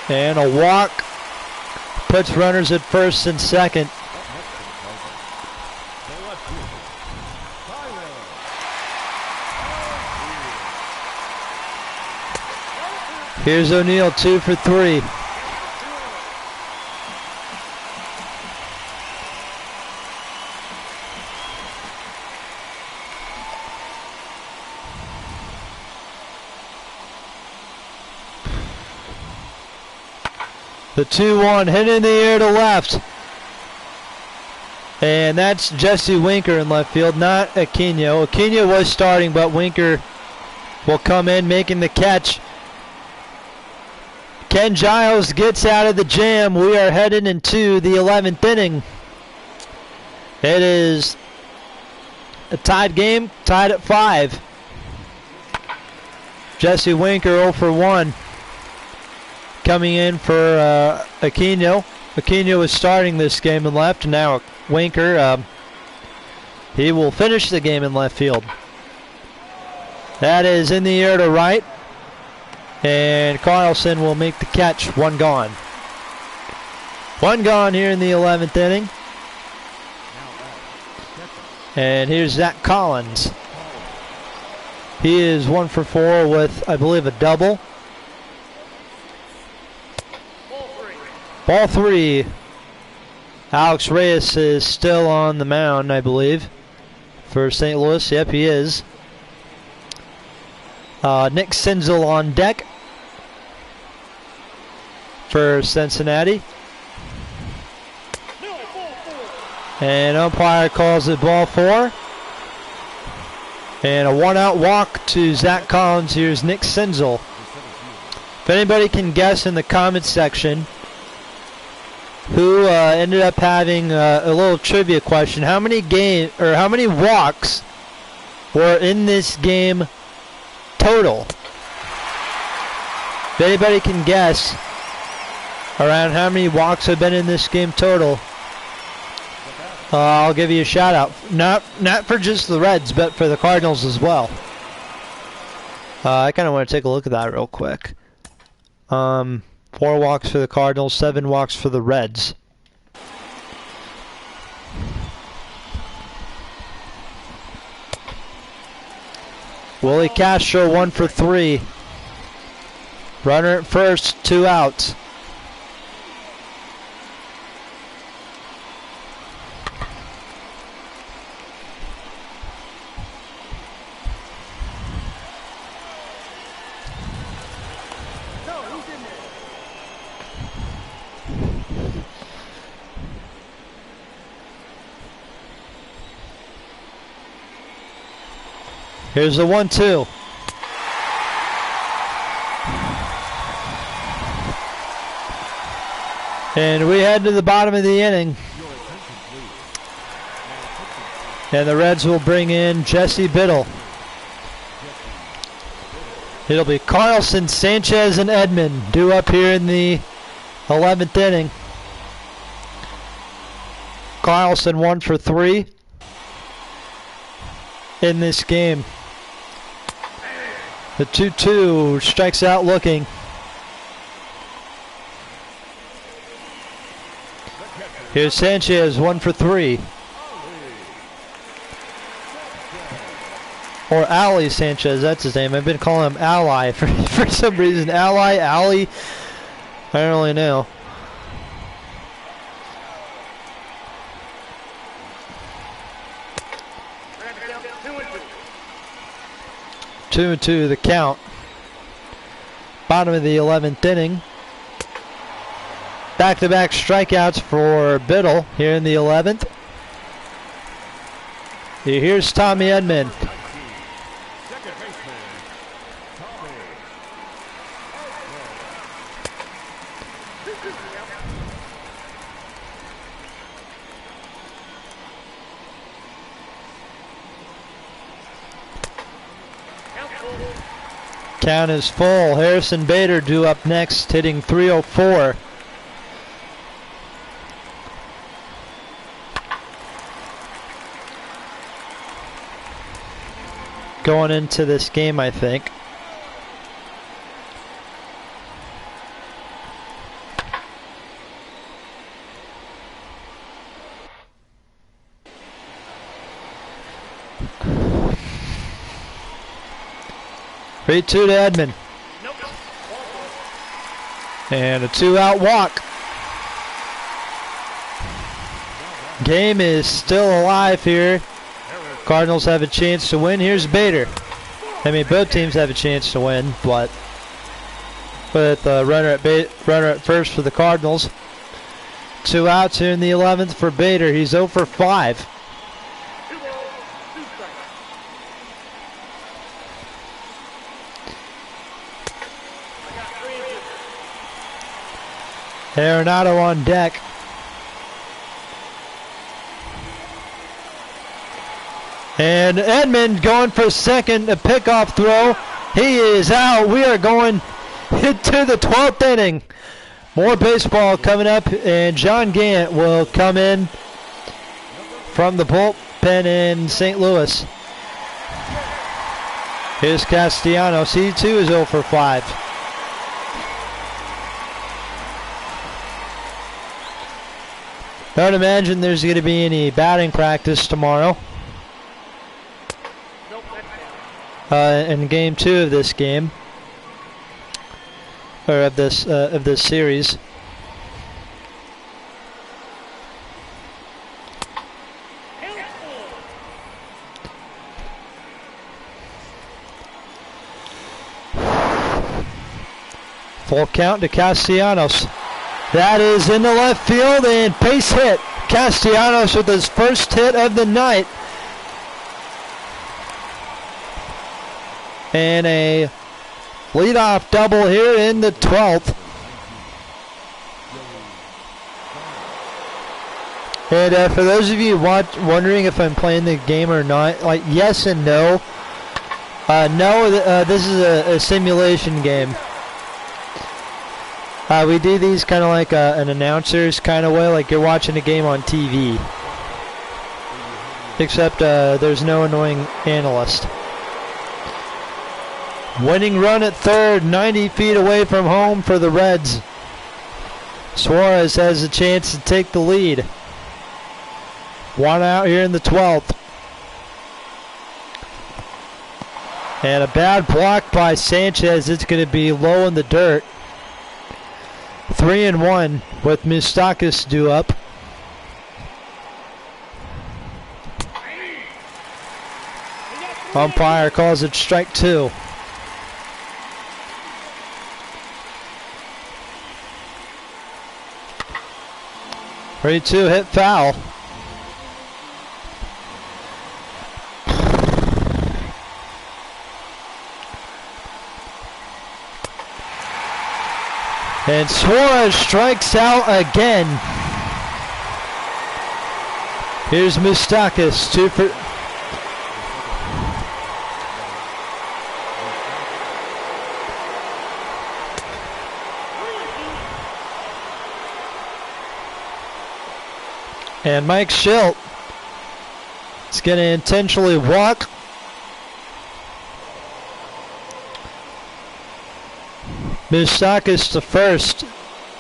And a walk puts runners at first and second. Here's O'Neill, 2 for 3. The 2-1 hit in the air to left. And that's Jesse Winker in left field, not Aquino. Aquino was starting, but Winker will come in making the catch. Ken Giles gets out of the jam. We are headed into the 11th inning. It is a tied game, tied at 5. Jesse Winker 0 for 1. Coming in for Aquino. Aquino is starting this game in left, and now Winker, he will finish the game in left field. That is in the air to right, and Carlson will make the catch. 1 gone. 1 gone here in the 11th inning. And here's Zach Collins. He is 1 for 4 with, I believe, a double. Ball 3. Alex Reyes is still on the mound, I believe, for St. Louis. Yep, he is. Nick Senzel on deck for Cincinnati. And umpire calls it ball 4. And a 1-out walk to Zach Collins. Here's Nick Senzel. If anybody can guess in the comments section who ended up having a little trivia question. How many walks were in this game total? If anybody can guess around how many walks have been in this game total, I'll give you a shout out. Not for just the Reds, but for the Cardinals as well. I kind of want to take a look at that real quick. 4 walks for the Cardinals, 7 walks for the Reds. Willie Castro 1 for 3. Runner at first, 2 outs. Here's the 1-2. And we head to the bottom of the inning. And the Reds will bring in Jesse Biddle. It'll be Carlson, Sanchez, and Edman due up here in the 11th inning. Carlson 1 for 3 in this game. The 2-2 strikes out looking. Here's Sanchez 1 for 3. Or Ali Sanchez, that's his name. I've been calling him Ally for some reason. Ali, I don't really know. Two and 2 the count. Bottom of the 11th inning. Back-to-back strikeouts for Biddle here in the 11th. Here's Tommy Edman. Count is full. Harrison Bader due up next, hitting .304. Going into this game, I think. Three-2 to Edmond. And a 2-out walk. Game is still alive here. Cardinals have a chance to win. Here's Bader. I mean, both teams have a chance to win, but with runner at first for the Cardinals. 2 outs here in the 11th for Bader. He's 0 for 5. Arenado on deck. And Edmond going for second, a pickoff throw. He is out. We are going into the 12th inning. More baseball coming up, and John Gant will come in from the bullpen in St. Louis. Here's Castellanos. He too is 0 for 5. Don't imagine there's going to be any batting practice tomorrow. In game 2 of this game, or of this series. Full count to Castellanos. That is in the left field and base hit. Castellanos with his first hit of the night. And a leadoff double here in the 12th. And for those of you wondering if I'm playing the game or not, like yes and no. No, this is a simulation game. We do these kind of like an announcer's kind of way, like you're watching a game on TV. Except there's no annoying analyst. Winning run at third, 90 feet away from home for the Reds. Suarez has a chance to take the lead. 1 out here in the 12th. And a bad block by Sanchez. It's going to be low in the dirt. 3-1 with Moustakas due up. Umpire calls it strike 2. Three, 2 hit foul. And Suarez strikes out again. Here's Moustakas, 2 for... And Mike Schilt is going to intentionally walk. Moustakas to first.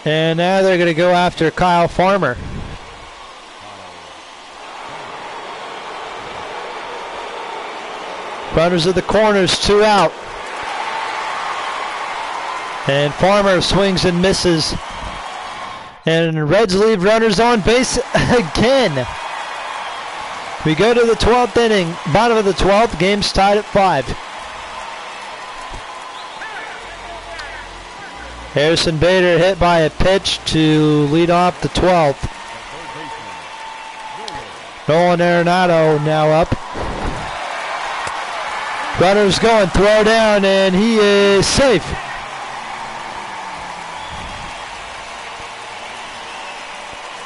And now they're going to go after Kyle Farmer. Runners at the corners, 2 out. And Farmer swings and misses. And Reds leave runners on base again. We go to the 12th inning. Bottom of the 12th. Game's tied at 5. Harrison Bader hit by a pitch to lead off the 12th. Nolan Arenado now up. Runners going, throw down, and he is safe.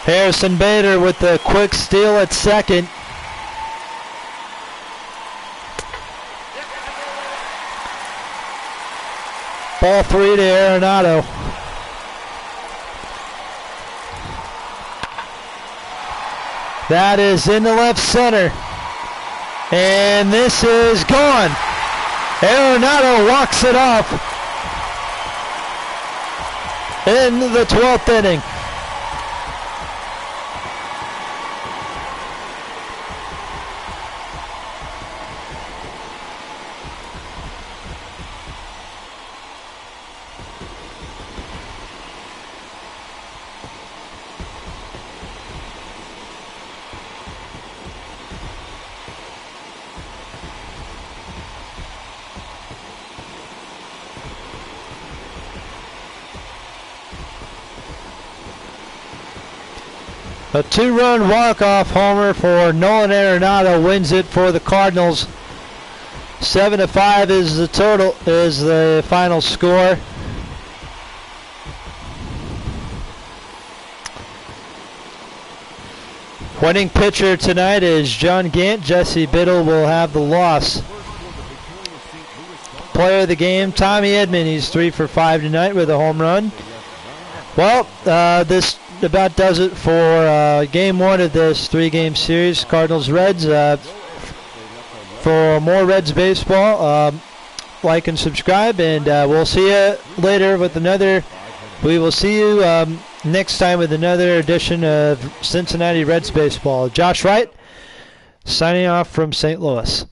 Harrison Bader with the quick steal at second. Ball 3 to Arenado. That is in the left center. And this is gone. Arenado walks it off in the 12th inning. A 2-run walk-off homer for Nolan Arenado wins it for the Cardinals. 7-5 is the final score. Winning pitcher tonight is John Gant. Jesse Biddle will have the loss. Player of the game, Tommy Edman. He's 3 for 5 tonight with a home run. Well, this about does it for game 1 of this 3-game series, Cardinals-Reds. For more Reds baseball, like and subscribe, and we'll see you later with another. We will see you next time with another edition of Cincinnati Reds baseball. Josh Wright signing off from St. Louis.